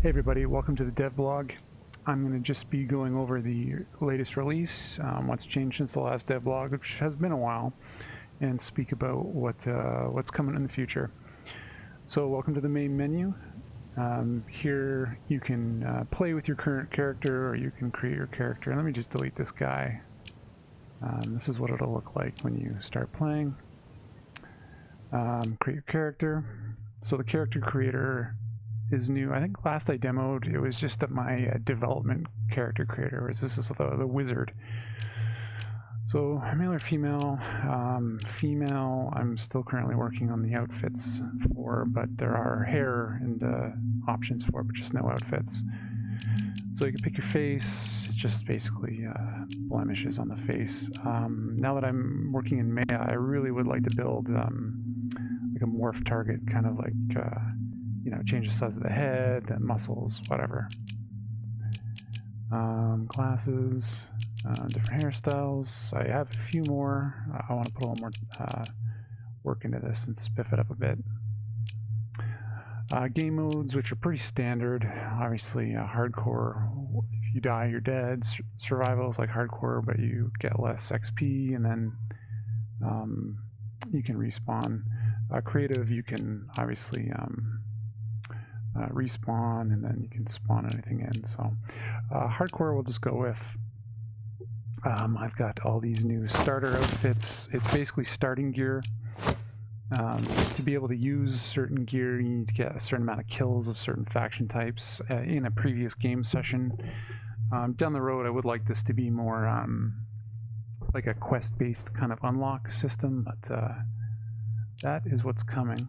Hey everybody, welcome to the dev blog. I'm going to just be going over the latest release, what's changed since the last dev blog, which has been a while, and speak about what's coming in the future. So welcome to the main menu. Here you can play with your current character, or you can create your character. Let me just delete this guy. This is what it'll look like when you start playing. Create your character. So the character creator is new. I think last I demoed, it was just my development character creator, whereas this is the wizard. So male or female? Female, I'm still currently working on the outfits for, but there are hair and options for, but just no outfits. So you can pick your face. It's just basically blemishes on the face. Now that I'm working in Maya, I really would like to build like a morph target, kind of like you know, change the size of the head, the muscles, whatever. Glasses, different hairstyles. I have a few more. I want to put a little more work into this and spiff it up a bit. Game modes, which are pretty standard. Obviously, hardcore, if you die, you're dead. Survival is like hardcore, but you get less XP, and then you can respawn. Creative, you can obviously respawn, and then you can spawn anything in. So hardcore we'll just go with. I've got all these new starter outfits. It's basically starting gear. To be able to use certain gear, you need to get a certain amount of kills of certain faction types in a previous game session. Down the road, I would like this to be more like a quest-based kind of unlock system, but that is what's coming.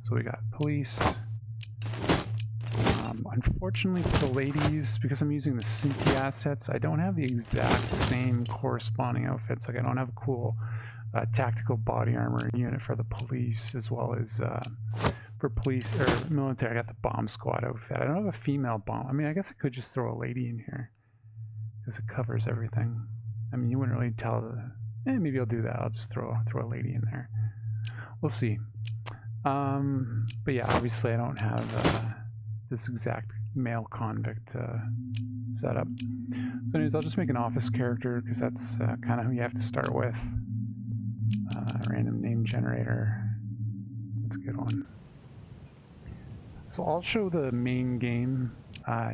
So we got police. Unfortunately for the ladies, because I'm using the Cinti assets, I don't have the exact same corresponding outfits. Like I don't have a cool tactical body armor unit for the police, as well as for police or military. I got the bomb squad outfit. I don't have a female bomb. I mean, I guess I could just throw a lady in here because it covers everything. I mean, you wouldn't really tell maybe I'll do that. I'll just throw a lady in there. We'll see. But yeah, obviously I don't have this exact male convict setup. So anyways, I'll just make an office character because that's kind of who you have to start with. Random name generator. That's a good one. So I'll show the main game,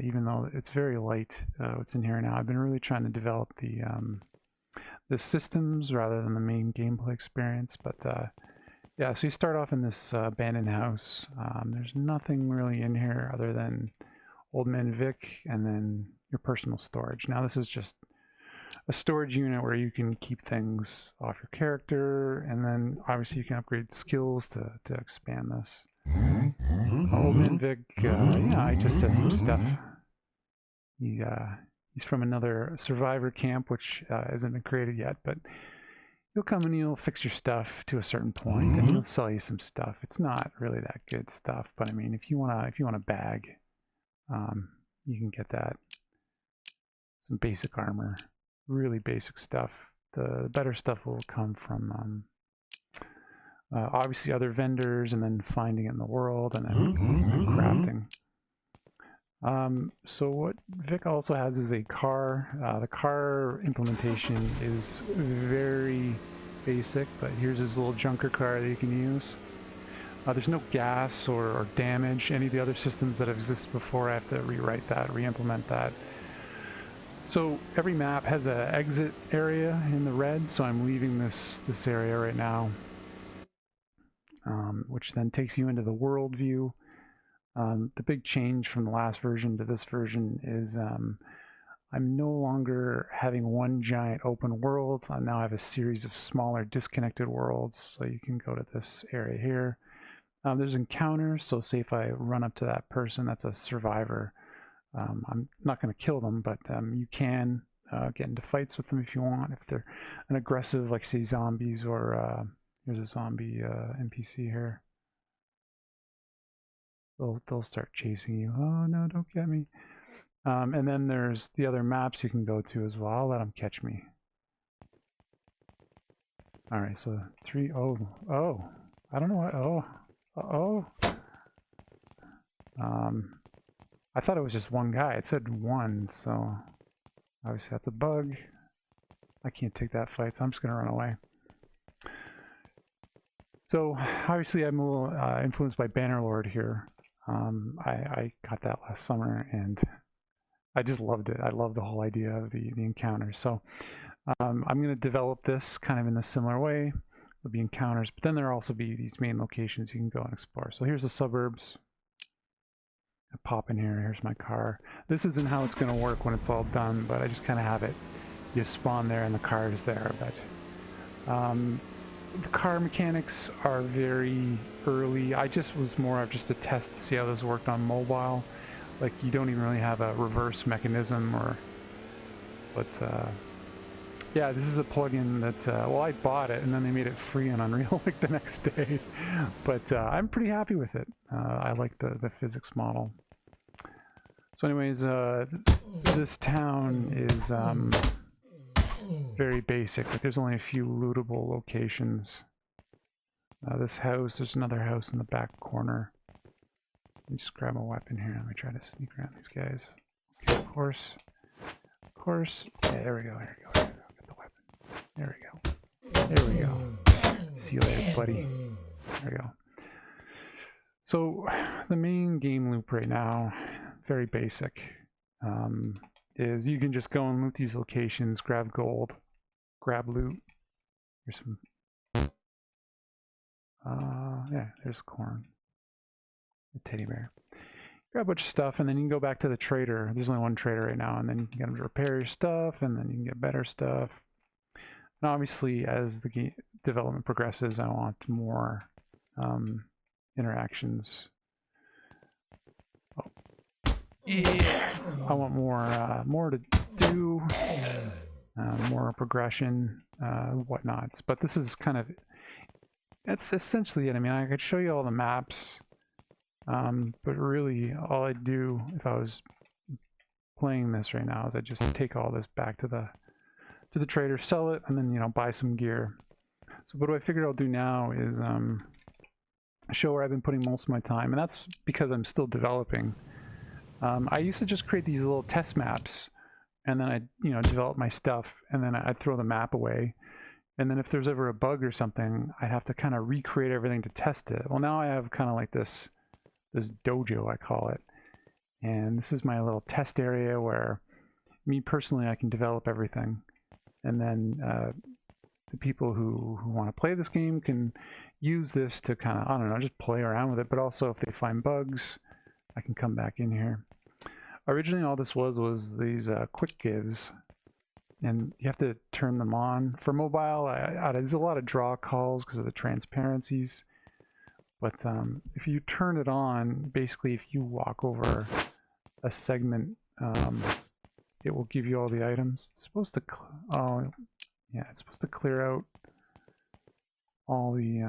even though it's very light what's in here now. I've been really trying to develop the systems rather than the main gameplay experience, but yeah, so you start off in this abandoned house. There's nothing really in here other than Old Man Vic and then your personal storage. Now this is just a storage unit where you can keep things off your character, and then obviously you can upgrade skills to expand this. Old Man Vic, yeah, he just says some stuff. He's from another survivor camp, which hasn't been created yet, but he'll come and he'll fix your stuff to a certain point, and he'll sell you some stuff. It's not really that good stuff, but I mean, if you want a bag, you can get that. Some basic armor, really basic stuff. The better stuff will come from obviously other vendors, and then finding it in the world, and then crafting. So what Vic also has is a car. The car implementation is very basic, but here's his little junker car that you can use. There's no gas or damage. Any of the other systems that have existed before, I have to rewrite that, re-implement that. So every map has an exit area in the red, so I'm leaving this area right now, which then takes you into the world view. The big change from the last version to this version is I'm no longer having one giant open world. I now have a series of smaller disconnected worlds. So you can go to this area here. There's encounters, so say if I run up to that person that's a survivor, I'm not going to kill them, but you can get into fights with them if you want. If they're an aggressive, like say zombies, or here's a zombie NPC here. They'll start chasing you. Oh no, don't get me. And then there's the other maps you can go to as well. I'll let them catch me. All right, so oh, I don't know what, I thought it was just one guy. It said one, so obviously that's a bug. I can't take that fight, so I'm just going to run away. So obviously I'm a little influenced by Bannerlord here. I got that last summer and I just loved it. I love the whole idea of the encounters. So I'm going to develop this kind of in a similar way. There'll be encounters, but then there'll also be these main locations you can go and explore. So here's the suburbs. I pop in here. Here's my car. This isn't how it's going to work when it's all done, but I just kind of have it. You spawn there and the car is there. But the car mechanics are very early. I just was more of just a test to see how this worked on mobile. Like you don't even really have a reverse mechanism but yeah, this is a plugin that, well, I bought it and then they made it free on Unreal like the next day. But I'm pretty happy with it. I like the physics model. So anyways, this town is very basic. Like there's only a few lootable locations. This house, there's another house in the back corner. Let me just grab a weapon here. Let me try to sneak around these guys. Okay, of course. Yeah, there we go. Get the weapon. There we go. See you later, buddy. There we go. So the main game loop right now, very basic, is you can just go and loot these locations, grab gold, grab loot. Here's some, yeah, there's corn, a teddy bear. Grab a bunch of stuff, and then you can go back to the trader. There's only one trader right now, and then you can get him to repair your stuff, and then you can get better stuff. And obviously, as the game development progresses, I want more interactions. Oh. Yeah, I want more to do, more progression, whatnots. But this is kind of, that's essentially it. I mean, I could show you all the maps. But really, all I'd do if I was playing this right now is I just take all this back to the trader, sell it, and then, you know, buy some gear. So what I figured I'll do now is show where I've been putting most of my time, and that's because I'm still developing. I used to just create these little test maps, and then I'd, you know, develop my stuff, and then I'd throw the map away. And then if there's ever a bug or something, I'd have to kind of recreate everything to test it. Well, now I have kind of like this dojo, I call it, and this is my little test area where me personally, I can develop everything, and then the people who want to play this game can use this to kind of, I don't know, just play around with it. But also if they find bugs, I can come back in here. Originally all this was these quick gives, and you have to turn them on. For mobile, there's a lot of draw calls because of the transparencies. But if you turn it on, basically if you walk over a segment, it will give you all the items. It's supposed to, oh, yeah, it's supposed to clear out all the,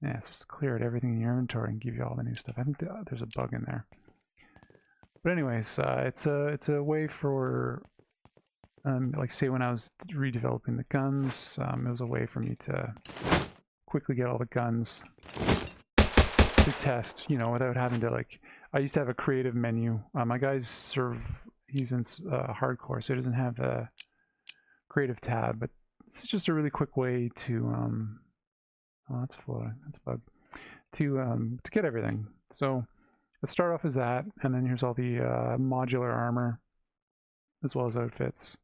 yeah, it's supposed to clear out everything in your inventory and give you all the new stuff. I think there's a bug in there. But anyways, it's a way for, like say when I was redeveloping the guns, it was a way for me to quickly get all the guns to test, you know, without having to, like, I used to have a creative menu. My guy's he's in hardcore, so he doesn't have the creative tab, but this is just a really quick way to, oh, that's floating, that's a bug, to get everything. So let's start off as that, and then here's all the modular armor, as well as outfits.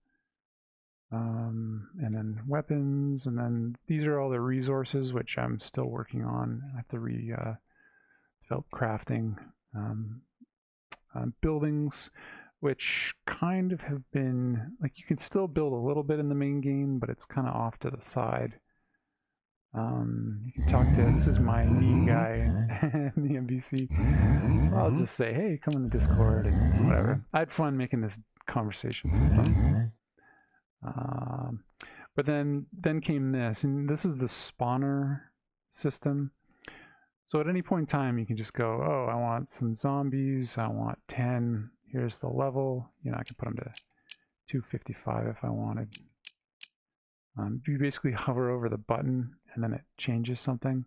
And then weapons, and then these are all the resources, which I'm still working on. I have to develop crafting, buildings, which kind of have been, like, you can still build a little bit in the main game, but it's kind of off to the side. You can talk to, this is my knee guy in the NPC, so I'll just say, hey, come in the Discord and whatever. I had fun making this conversation system. But then came this, and this is the spawner system. So at any point in time, you can just go, oh, I want some zombies, I want 10, here's the level, you know, I can put them to 255 if I wanted. You basically hover over the button, and then it changes something.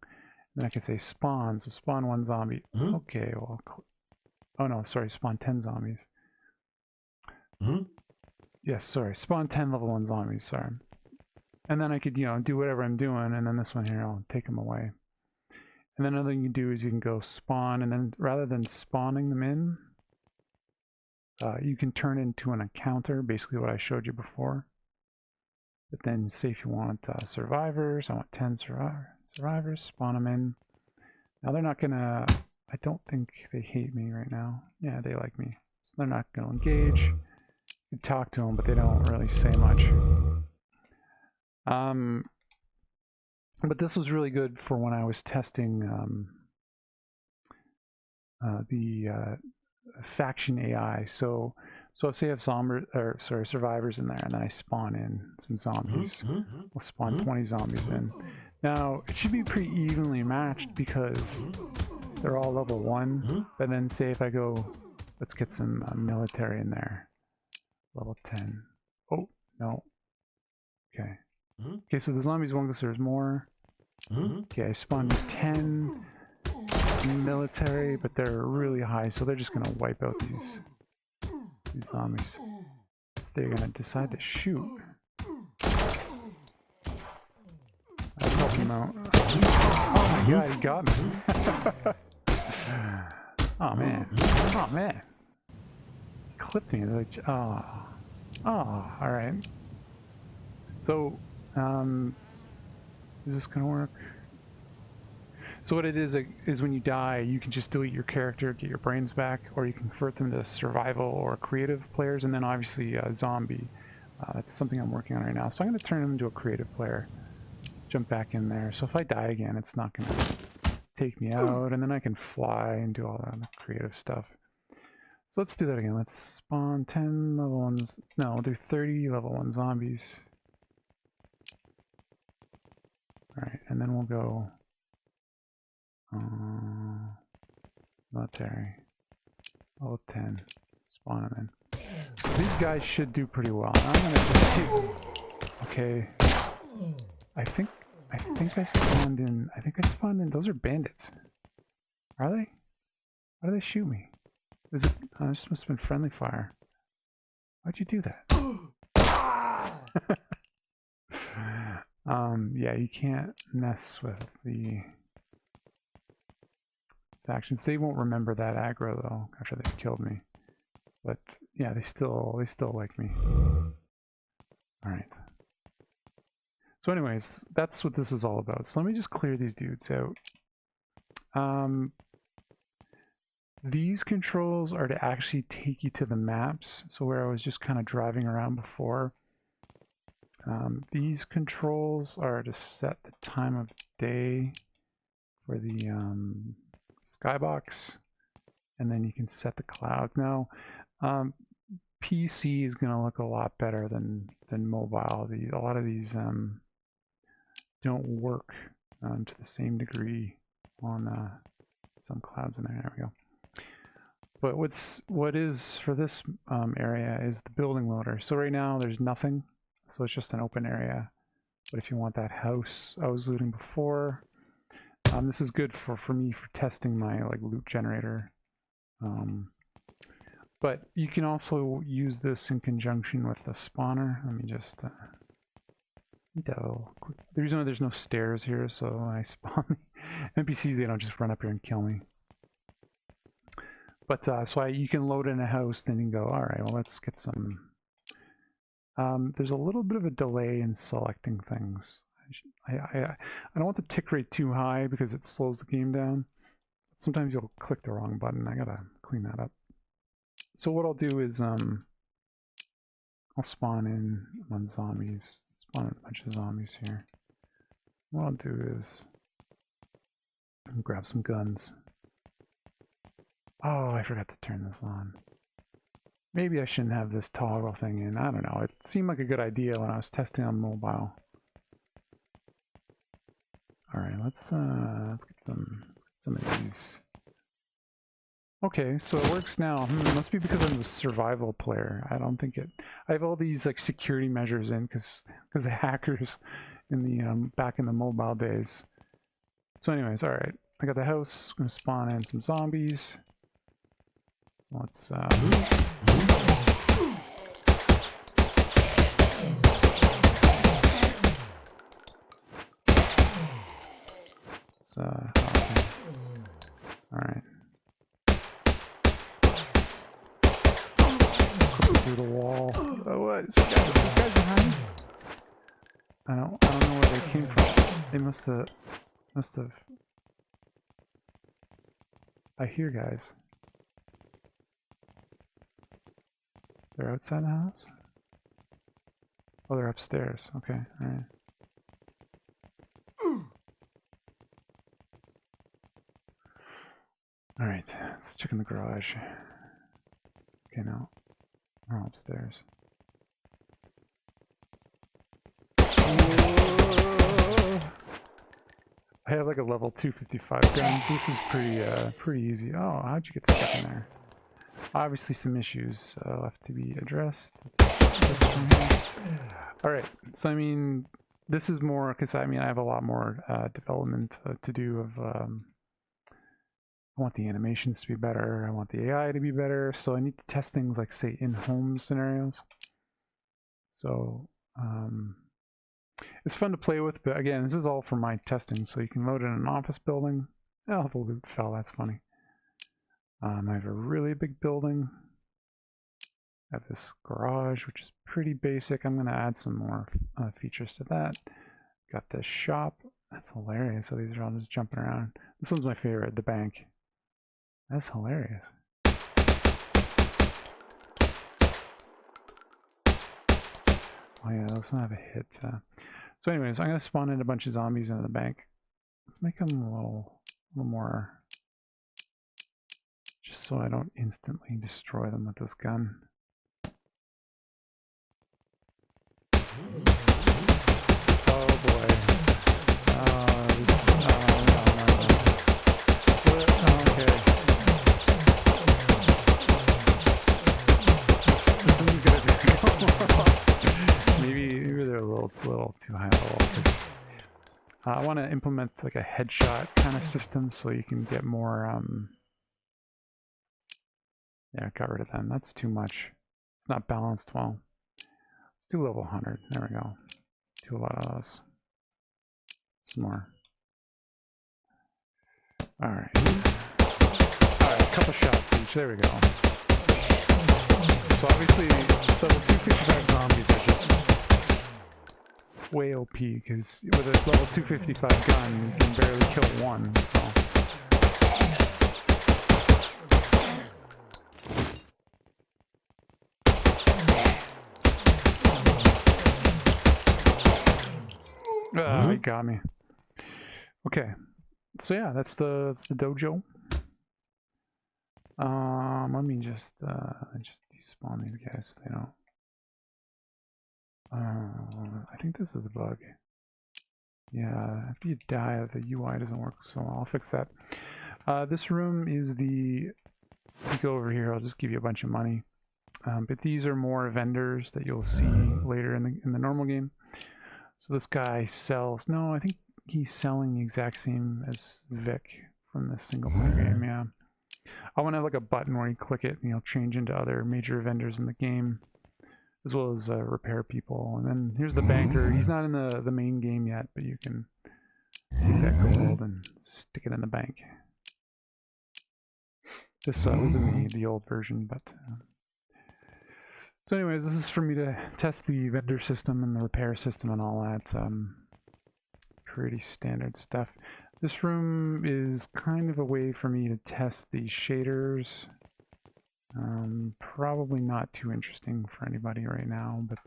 And Then I could say spawn, so spawn 1 zombie. Okay, well, oh no, sorry, spawn 10 zombies. Yes, sorry, spawn 10 level 1 zombies, sorry. And then I could, you know, do whatever I'm doing, and then this one here, I'll take them away. And then another thing you can do is you can go spawn, and then rather than spawning them in, you can turn it into an encounter, basically what I showed you before. But then say if you want survivors, I want 10 survivors, spawn them in. Now they're not gonna, I don't think they hate me right now. Yeah, they like me. So they're not gonna engage. You talk to them, but they don't really say much. But this was really good for when I was testing the faction AI. So say I have survivors in there, and then I spawn in some zombies. We'll spawn 20 zombies in. Now it should be pretty evenly matched because they're all level 1. But then say if I go, let's get some military in there, level 10. Oh no. Okay. Okay, so the zombies won't go, so there's more. Okay, I spawned 10 military, but they're really high, so they're just gonna wipe out these zombies. They're gonna decide to shoot. I'll help him out. Oh my god, he got me. Oh man. Oh man. He clipped me. Like, oh. Oh, alright. So, is this gonna work? So what it is when you die, you can just delete your character, get your brains back, or you can convert them to survival or creative players, and then obviously zombie. That's something I'm working on right now. So I'm going to turn him into a creative player. Jump back in there. So if I die again, it's not going to take me out, and then I can fly and do all that creative stuff. So let's do that again. Let's spawn 10 level 1s. No, we'll do 30 level 1 zombies. Alright, and then we'll go military, level 10, spawn them in. So these guys should do pretty well. I'm gonna just do, okay, I think I spawned in, those are bandits. Are they? Why do they shoot me? Is it, this must have been friendly fire. Why'd you do that? Yeah, you can't mess with the factions. They won't remember that aggro though after they've killed me. But yeah, they still like me. Alright. So anyways, that's what this is all about. So let me just clear these dudes out. These controls are to actually take you to the maps. So where I was just kind of driving around before. These controls are to set the time of day for the skybox, and then you can set the clouds. Now, PC is going to look a lot better than mobile. A lot of these don't work to the same degree on some clouds in there. There we go. But what is for this area is the building loader. So right now there's nothing. So it's just an open area. But if you want that house I was looting before, this is good for me for testing my loot generator. But you can also use this in conjunction with the spawner. Let me just the reason why there's no stairs here, so when I spawn NPCs, they don't just run up here and kill me. But so you can load in a house, then you can go, all right, well, let's get some. There's a little bit of a delay in selecting things. I don't want the tick rate too high because it slows the game down. Sometimes you'll click the wrong button. I gotta clean that up. So what I'll do is I'll spawn in on zombies. Spawn in a bunch of zombies here. What I'll do is grab some guns. Oh, I forgot to turn this on. Maybe I shouldn't have this toggle thing in. I don't know. It seemed like a good idea when I was testing on mobile. All right, let's get some of these. Okay, so it works now. Must be because I'm a survival player. I don't think it. I have all these security measures in because of hackers in the back in the mobile days. So anyways, alright. I got the house. I'm gonna spawn in some zombies. Let's okay. Alright. Through the wall. Oh, what? This guy's behind? I don't know where they came from. They must have. I hear guys. They're outside the house? Oh, they're upstairs. Okay, alright. Alright, let's check in the garage. Okay, now we're upstairs. I have like a level 255 gun. This is pretty easy. Oh, how'd you get stuck in there? Obviously some issues left to be addressed. Alright, so I mean, this is more, because I mean I have a lot more development to do of, I want the animations to be better, I want the AI to be better, so I need to test things like, say, in-home scenarios. So, it's fun to play with, but again, this is all for my testing, so you can load it in an office building. Oh, the loot fell, that's funny. I have a really big building. I have this garage, which is pretty basic. I'm going to add some more features to that. Got this shop. That's hilarious. So these are all just jumping around. This one's my favorite, the bank. That's hilarious. Oh yeah, let's not have a hit. So anyways, I'm going to spawn in a bunch of zombies into the bank. Let's make them a little more... just so I don't instantly destroy them with this gun. Oh boy. Okay. Maybe they're a little too high level. I want to implement like a headshot kind of system so you can get more yeah, got rid of them. That's too much. It's not balanced well. Let's do level 100. There we go. Do a lot of those. Some more. Alright. Alright, a couple shots each. There we go. So obviously, level 255 zombies are just way OP, because with a level 255 gun, you can barely kill one, so... He got me. Okay, so yeah, that's the dojo. Let me just despawn these guys so they don't. I think this is a bug. Yeah, after you die, the UI doesn't work, so I'll fix that. This room is the. If you go over here, I'll just give you a bunch of money. But these are more vendors that you'll see later in the normal game. So this guy sells, no, I think he's selling the exact same as Vic from the single player game, yeah. I want to have like a button where you click it and you'll change into other major vendors in the game, as well as repair people. And then here's the banker. He's not in the main game yet, but you can take that gold and stick it in the bank. This was in the old version, but... So anyways, this is for me to test the vendor system and the repair system and all that. Pretty standard stuff. This room is kind of a way for me to test the shaders. Probably not too interesting for anybody right now, but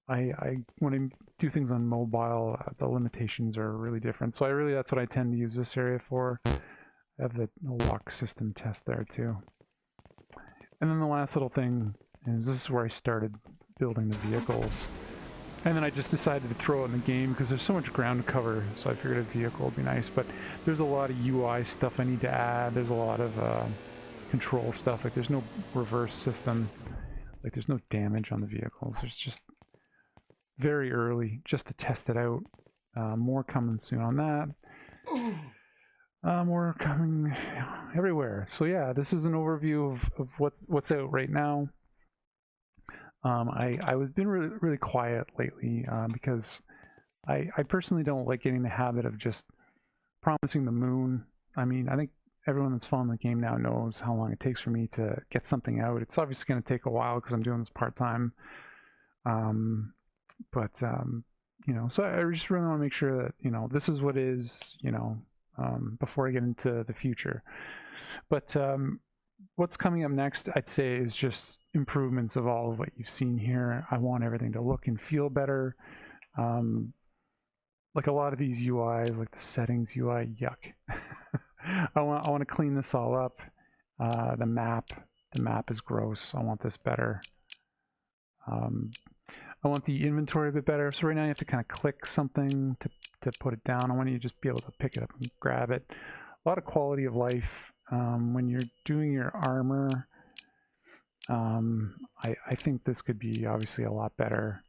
I when I do things on mobile, the limitations are really different. So that's what I tend to use this area for. I have the lock system test there too. And then the last little thing is this is where I started building the vehicles. And then I just decided to throw it in the game because there's so much ground to cover, so I figured a vehicle would be nice. But there's a lot of UI stuff I need to add. There's a lot of control stuff. Like there's no reverse system. Like there's no damage on the vehicles. There's just very early just to test it out. More coming soon on that. More coming everywhere. So yeah, this is an overview of what's out right now. I've been really quiet lately because I personally don't like getting the habit of just promising the moon. I mean, I think everyone that's following the game now knows how long it takes for me to get something out. It's obviously going to take a while because I'm doing this part-time. You know, so I just really want to make sure that, you know, this is what is, you know, before I get into the future. But what's coming up next, I'd say, is just improvements of all of what you've seen here. I want everything to look and feel better. Like a lot of these UIs, like the settings UI, yuck. I want to clean this all up. The map is gross. I want this better. I want the inventory a bit better. So right now you have to kind of click something to put it down. I want you to just be able to pick it up and grab it. A lot of quality of life. When you're doing your armor, I think this could be obviously a lot better.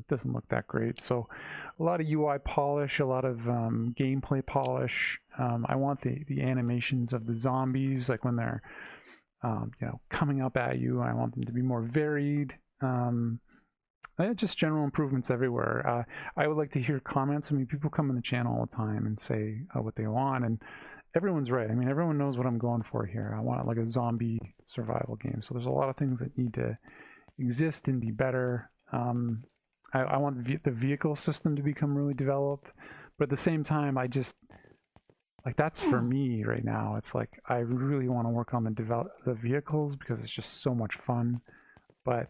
Doesn't look that great. So a lot of UI polish, a lot of gameplay polish. I want the animations of the zombies, like when they're you know, coming up at you. I want them to be more varied. Just general improvements everywhere. I would like to hear comments. I mean, people come on the channel all the time and say what they want, and everyone's right. I mean, everyone knows what I'm going for here. I want like a zombie survival game. So there's a lot of things that need to exist and be better. I want the vehicle system to become really developed, but at the same time, I just, like, that's for me right now. It's like I really want to work on the vehicles because it's just so much fun, but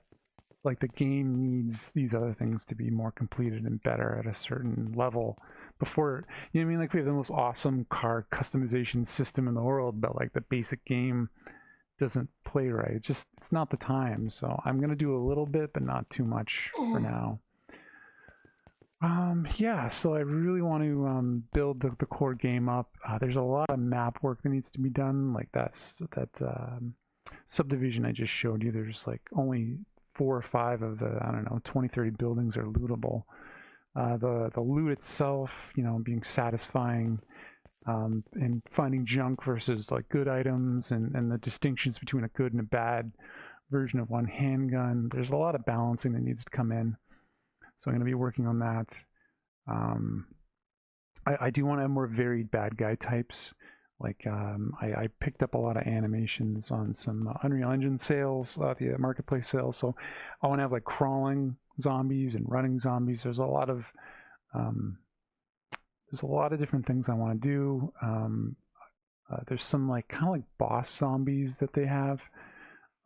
like the game needs these other things to be more completed and better at a certain level before, you know what I mean? Like we have the most awesome car customization system in the world, but like the basic game doesn't play right. It's not the time. So I'm going to do a little bit, but not too much for now. Yeah, so I really want to build the core game up. There's a lot of map work that needs to be done. Like that subdivision I just showed you. There's like only 4 or 5 of the, I don't know, 20, 30 buildings are lootable. The loot itself, you know, being satisfying, and finding junk versus like good items, and the distinctions between a good and a bad version of one handgun. There's a lot of balancing that needs to come in. So I'm going to be working on that. I do want to have more varied bad guy types. Like I picked up a lot of animations on some Unreal Engine sales, the marketplace sales. So I want to have like crawling zombies and running zombies. There's a lot of different things I want to do. There's some like kind of like boss zombies that they have.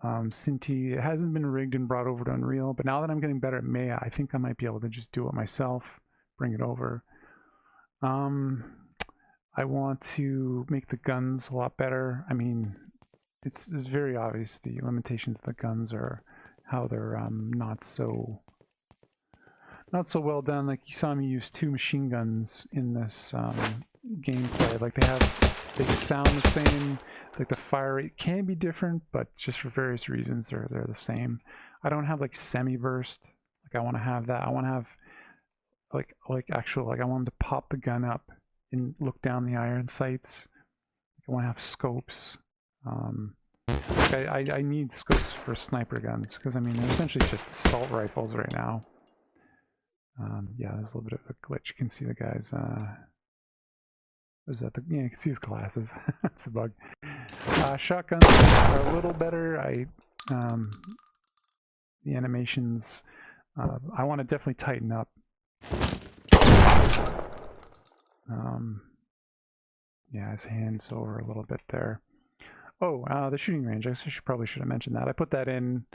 Cinti, it hasn't been rigged and brought over to Unreal, but now that I'm getting better at Maya, I think I might be able to just do it myself, bring it over. I want to make the guns a lot better. I mean, it's very obvious the limitations of the guns are how they're not so well done. Like you saw me use 2 machine guns in this gameplay. Like they sound the same. Like the fire rate can be different, but just for various reasons they're the same. I don't have like semi-burst. Like I want to have that. I want to have like actual, like I want to pop the gun up and look down the iron sights. I want to have scopes. I need scopes for sniper guns because I mean they're essentially just assault rifles right now. Yeah, there's a little bit of a glitch. You can see the guys. What is that? Yeah, you can see his glasses. That's a bug. Shotguns are a little better. The animations, I want to definitely tighten up. Yeah, his hand's over a little bit there. Oh, the shooting range. I probably should have mentioned that. I put that in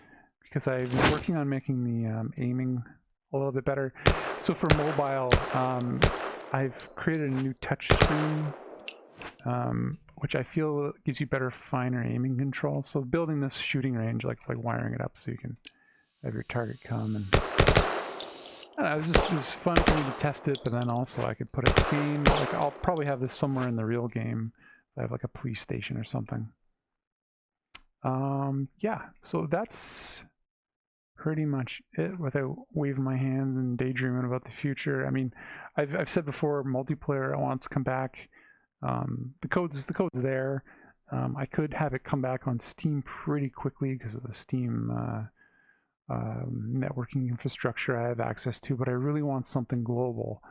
because I've been working on making the aiming a little bit better. So for mobile, I've created a new touch screen, which I feel gives you better, finer aiming control. So building this shooting range, like wiring it up so you can have your target come, and I don't know, it was fun for me to test it. But then also I could put a game. Like I'll probably have this somewhere in the real game. I have like a police station or something. Yeah. So that's pretty much it without waving my hands and daydreaming about the future. I mean, I've said before, multiplayer, I want it to come back. The code's there. I could have it come back on Steam pretty quickly because of the Steam networking infrastructure I have access to, but I really want something global.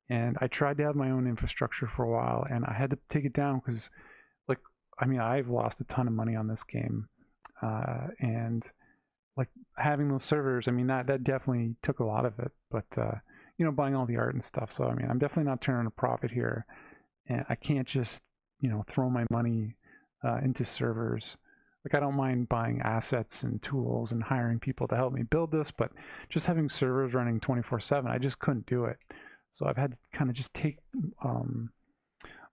And I tried to have my own infrastructure for a while, and I had to take it down because, like, I mean, I've lost a ton of money on this game, and like having those servers, I mean, that definitely took a lot of it. But you know, buying all the art and stuff. So I mean, I'm definitely not turning a profit here, and I can't just, you know, throw my money into servers. Like, I don't mind buying assets and tools and hiring people to help me build this, but just having servers running 24/7, I just couldn't do it. So I've had to kind of just take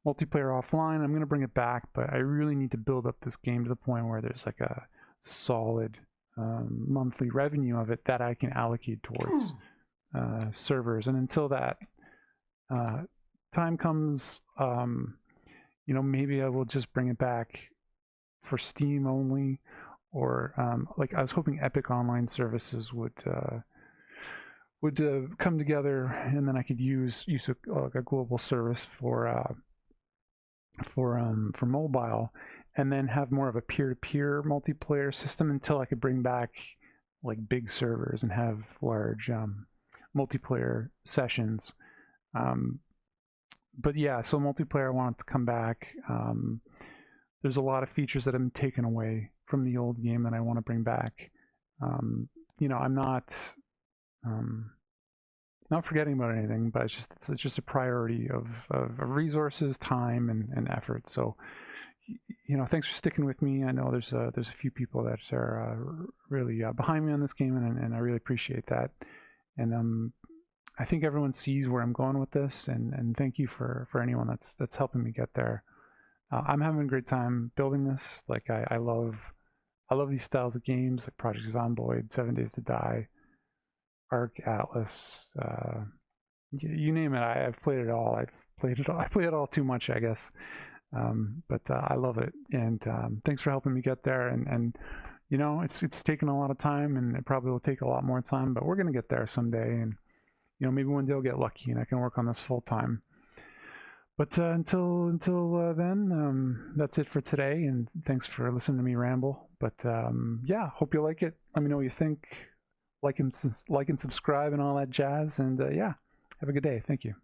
multiplayer offline. I'm going to bring it back, but I really need to build up this game to the point where there's like a solid monthly revenue of it that I can allocate towards servers. And until that time comes, you know, maybe I will just bring it back for Steam only, or like I was hoping Epic Online Services would come together, and then I could use a global service for mobile, and then have more of a peer-to-peer multiplayer system until I could bring back like big servers and have large multiplayer sessions. But yeah, so multiplayer, I want it to come back. There's a lot of features that have been taken away from the old game that I want to bring back. You know, I'm not forgetting about anything, but it's just a priority of resources, time, and effort. So, you know, thanks for sticking with me. I know there's a few people that are really behind me on this game, and I really appreciate that. And I think everyone sees where I'm going with this, and thank you for anyone that's helping me get there. I'm having a great time building this. Like, I love these styles of games, like Project Zomboid, 7 Days to Die, Ark, Atlas, you name it. I've played it all. I play it all too much, I guess. But I love it, and thanks for helping me get there. And you know, it's taken a lot of time, and it probably will take a lot more time, but we're gonna get there someday. And you know, maybe one day I'll get lucky and I can work on this full time. But until then, that's it for today, and thanks for listening to me ramble. But yeah, hope you like it. Let me know what you think. Like and subscribe and all that jazz. And yeah, have a good day. Thank you.